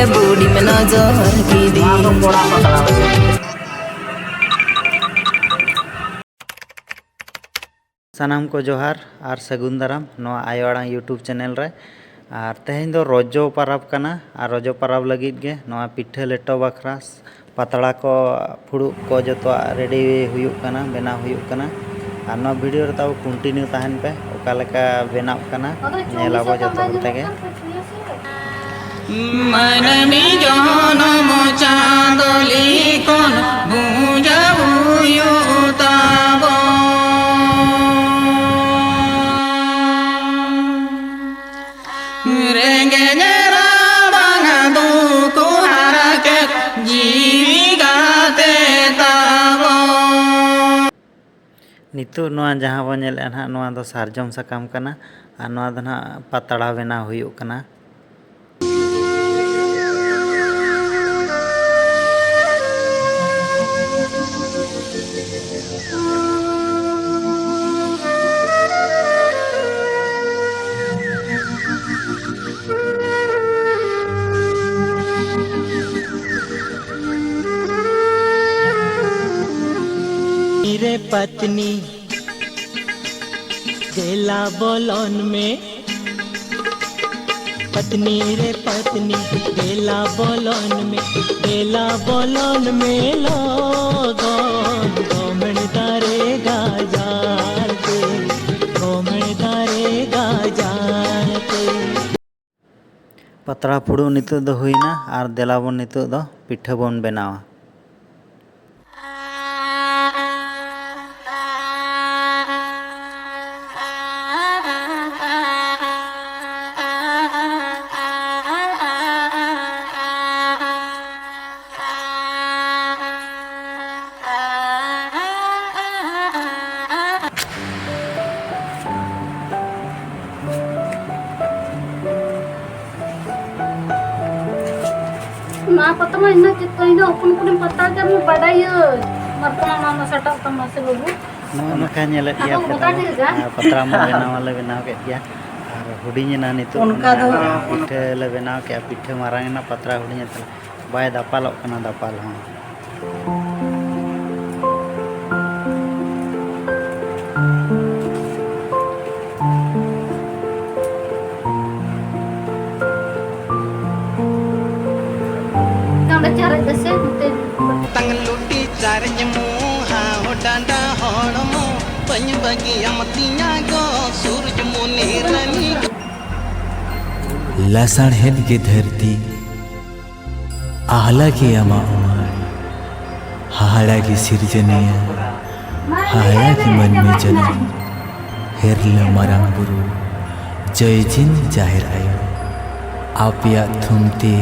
बूढ़ी में नजर की दी सानाम को जोहार और सगुन दाराम नोआ आयो आड़ांग यूट्यूब चैनल रे और तेहें दो रोजो परब कना और रोजो परब लगित गे नोआ पिठा लेटो बखरा पतड़ा को फुड़ुक को जो रेडी हुयुक कना बेनाव हुयुक कना और नोआ वीडियो रे ताव कंटिन्यू तहन पे ओका लेका बेनाव कना नेलाबो जतो होते गे मनमी जनम चांदली कोन बुझाबुयुताब रेंगे जरा बांगा दुख हारके जीवी गाते ताब नितु नोआ जहां बो नेल ना नोआ दो सारजम साकाम कना और नोआ दो ना पतड़ा बेनाव हुयुक कना मेरे पत्नी केला बोलन में पत्नी रे पत्नी केला बोलन में लोगन गोमण दारेगा जाते गोमण दारेगा जाते पतड़ा फुड़ू नितु दो हुईना और देलाबन नितु दो पिठा बन बेनावा ना पता मैं इन्ना चित कहीं दो अपन कुने पता क्या मैं बड़ा ये मरतना मामा सटा तमा से बाबू नोना का नेल किया पतड़ा में बेनाव वाला बेनाव के दिया और हुडिनी ना नितु उनका दो पिठा ले बेनाव के पिठा मारांग ना पतड़ा हुडिनी तला बाय दापालोक कना दापाल हां cara dese तंग लुटी चारज मुहा हो डांडा होड़मो पंज बगी अमतिया गो सूरज मुनि रनी लसण हेन के धरती आहला की अमा उमार हाड़ा की सिरजनिया हाड़ा की मन में जन्म हेरल मरंग बुरु जय जिन जाहिर आयो आप या थुमते